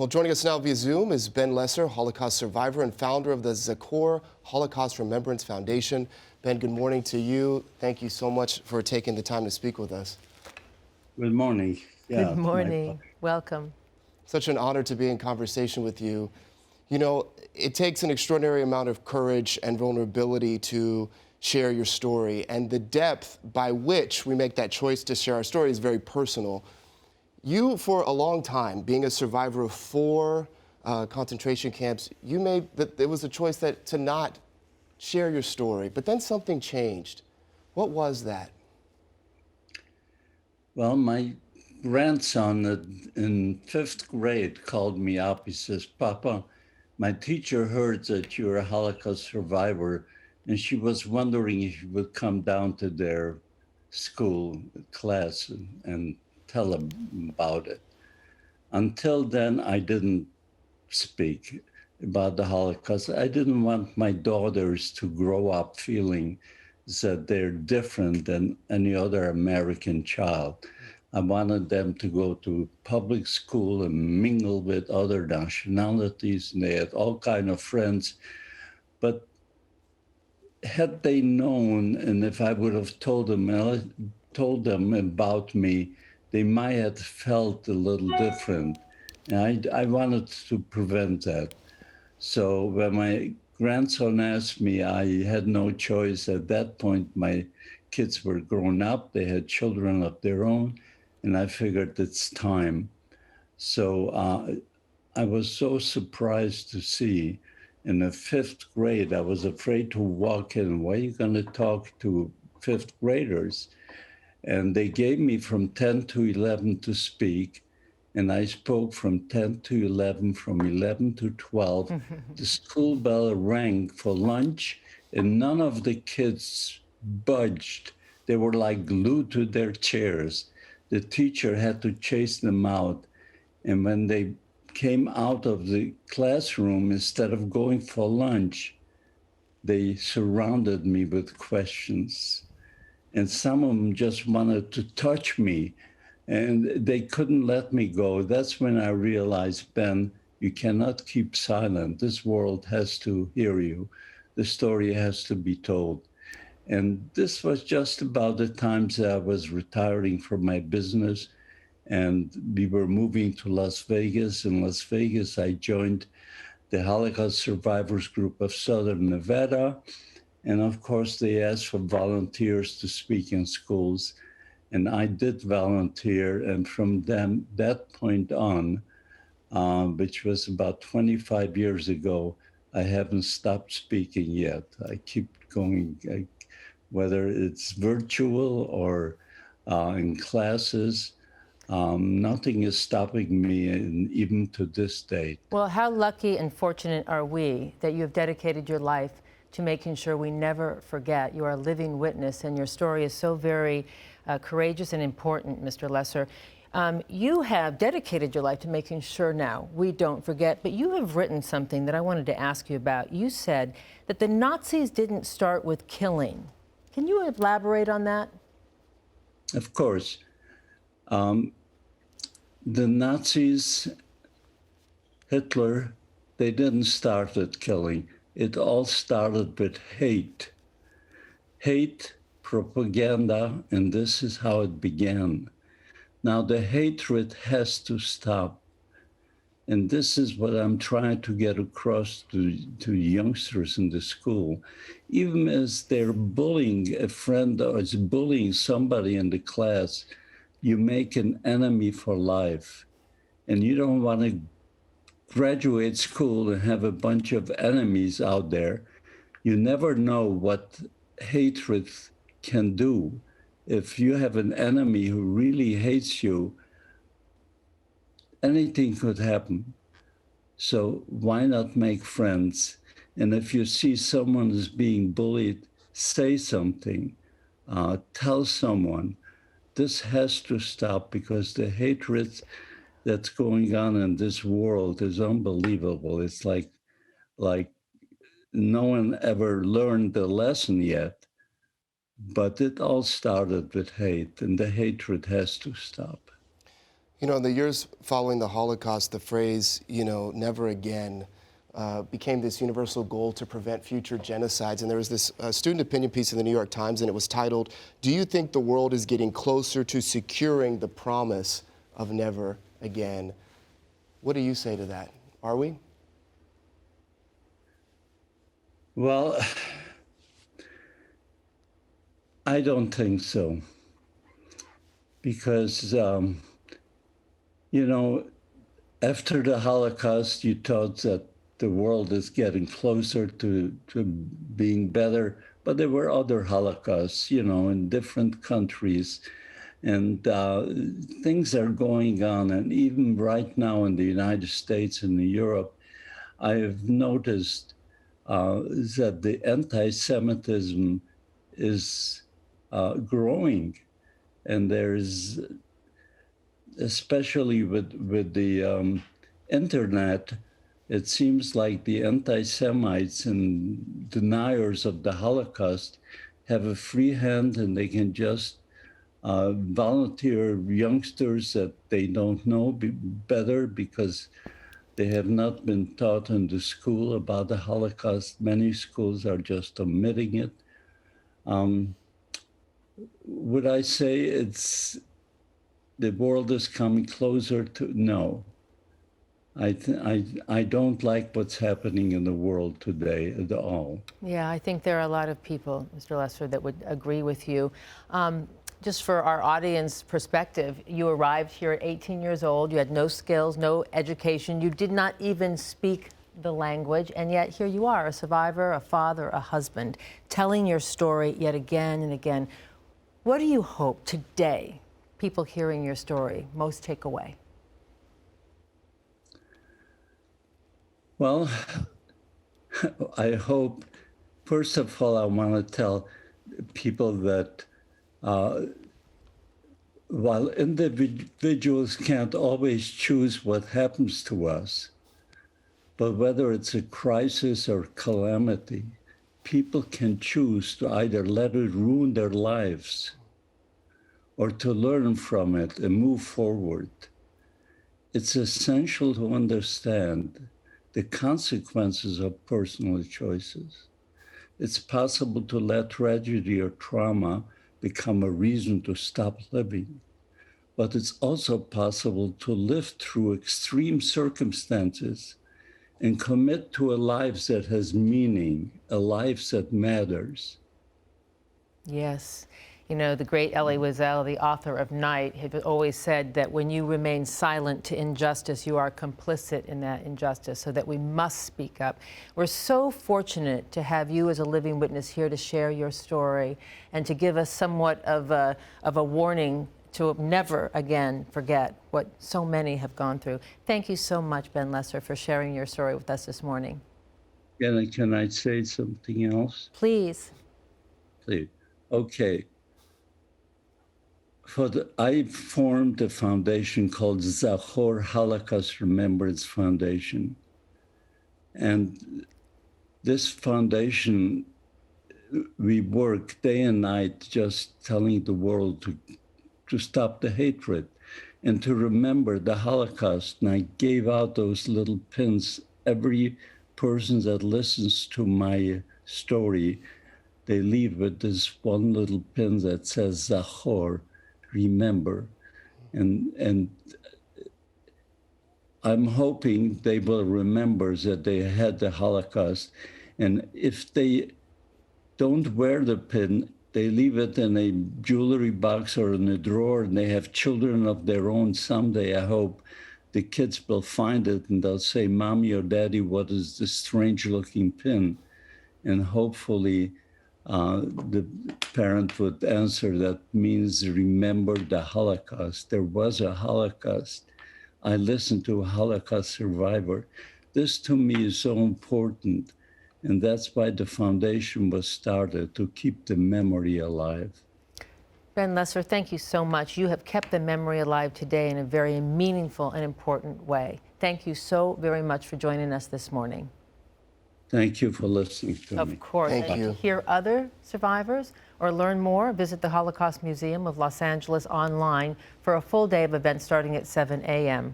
Well, joining us now via Zoom is Ben Lesser, Holocaust survivor and founder of the Zachor Holocaust Remembrance Foundation. Ben, good morning to you. Thank you so much for taking the time to speak with us. Good morning. Good It's my morning. pleasure. Welcome. Such an honor to be in conversation with you. You know, it takes an extraordinary amount of courage and vulnerability to share your story, and the depth by which we make that choice to share our story is very personal. You, for a long time, being a survivor of 4 concentration camps, you made that it was a choice to not share your story, but then something changed. What was that? Well, my grandson in 5th grade called me up. He says, Papa, my teacher heard that you're a Holocaust survivor, and she was wondering if you would come down to their school class and tell them about it. Until then, I didn't speak about the Holocaust. I didn't want my daughters to grow up feeling that they're different than any other American child. I wanted them to go to public school and mingle with other nationalities, and they had all kind of friends. But had they known, and if I would have told them about me, they might have felt a little different. And I wanted to prevent that. So when my grandson asked me, I had no choice. At that point, my kids were grown up. They had children of their own. And I figured it's time. So I was so surprised to see in the 5th grade, I was afraid to walk in. Why are you going to talk to 5th graders? And they gave me from 10 to 11 to speak. And I spoke from 10 to 11, from 11 to 12. The school bell rang for lunch, and none of the kids budged. They were like glued to their chairs. The teacher had to chase them out. And when they came out of the classroom, instead of going for lunch, they surrounded me with questions. And some of them just wanted to touch me, and they couldn't let me go. That's when I realized, Ben, you cannot keep silent. This world has to hear you. The story has to be told. And this was just about the times that I was retiring from my business, and we were moving to Las Vegas. In Las Vegas, I joined the Holocaust Survivors Group of Southern Nevada. And of course, they asked for volunteers to speak in schools. And I did volunteer. And from that point on, which was about 25 years ago, I haven't stopped speaking yet. I keep going, whether it's virtual or in classes. Nothing is stopping me, even to this date. Well, how lucky and fortunate are we that you have dedicated your life to making sure we never forget. You are a living witness, and your story is so very courageous and important, Mr. Lesser. You have dedicated your life to making sure now we don't forget, but you have written something that I wanted to ask you about. You said that the Nazis didn't start with killing. Can you elaborate on that? Of course. The Nazis, Hitler, they didn't start with killing. It all started with hate. Hate, propaganda, and this is how it began. Now the hatred has to stop. And this is what I'm trying to get across to youngsters in the school. Even as they're bullying a friend or is bullying somebody in the class, you make an enemy for life. And you don't want to graduate school and have a bunch of enemies out there. You never know what hatred can do. If you have an enemy who really hates you, anything could happen. So why not make friends? And if you see someone is being bullied, say something, tell someone. This has to stop, because the hatred that's going on in this world is unbelievable. It's like no one ever learned the lesson yet. But it all started with hate, and the hatred has to stop. You know, in the years following the Holocaust, the phrase, never again, became this universal goal to prevent future genocides. And there was this student opinion piece in the New York Times, and it was titled, "Do you think the world is getting closer to securing the promise of never again?" What do you say to that? Are we? Well, I don't think so. Because, after the Holocaust, you thought that the world is getting closer to being better, but there were other Holocausts, in different countries. And things are going on. And even right now in the United States and in Europe, I have noticed that the anti-Semitism is growing. And there's, especially with the internet, it seems like the anti-Semites and deniers of the Holocaust have a free hand, and they can just volunteer youngsters that they don't know better because they have not been taught in the school about the Holocaust. Many schools are just omitting it. Would I say the world is coming closer to? No. I don't like what's happening in the world today at all. Yeah, I think there are a lot of people, Mr. Lesser, that would agree with you. Just for our audience perspective, you arrived here at 18 years old. You had no skills, no education. You did not even speak the language, and yet here you are, a survivor, a father, a husband, telling your story yet again and again. What do you hope today, people hearing your story, most take away? Well, I hope, first of all, I want to tell people that while individuals can't always choose what happens to us, but whether it's a crisis or calamity, people can choose to either let it ruin their lives or to learn from it and move forward. It's essential to understand the consequences of personal choices. It's possible to let tragedy or trauma become a reason to stop living, but it's also possible to live through extreme circumstances and commit to a life that has meaning, a life that matters. Yes. You know, the great Elie Wiesel, the author of Night, had always said that when you remain silent to injustice, you are complicit in that injustice, so that we must speak up. We're so fortunate to have you as a living witness here to share your story and to give us somewhat of a warning to never again forget what so many have gone through. Thank you so much, Ben Lesser, for sharing your story with us this morning. Can I say something else? Please. Please. Okay. I formed a foundation called Zachor Holocaust Remembrance Foundation. And this foundation, we work day and night just telling the world to stop the hatred and to remember the Holocaust. And I gave out those little pins. Every person that listens to my story, they leave with this one little pin that says Zachor, remember. And I'm hoping they will remember that they had the Holocaust. And if they don't wear the pin, they leave it in a jewelry box or in a drawer, and they have children of their own. Someday, I hope the kids will find it and they'll say, "Mommy or Daddy, what is this strange looking pin?" And hopefully the parent would answer, that means remember the Holocaust. There was a Holocaust. I listened to a Holocaust survivor. This to me is so important. And that's why the foundation was started, to keep the memory alive. Ben Lesser, thank you so much. You have kept the memory alive today in a very meaningful and important way. Thank you so very much for joining us this morning. Thank you for listening to me. Of course. Thank And you. to hear other survivors or learn more, visit the Holocaust Museum of Los Angeles online for a full day of events starting at 7 a.m.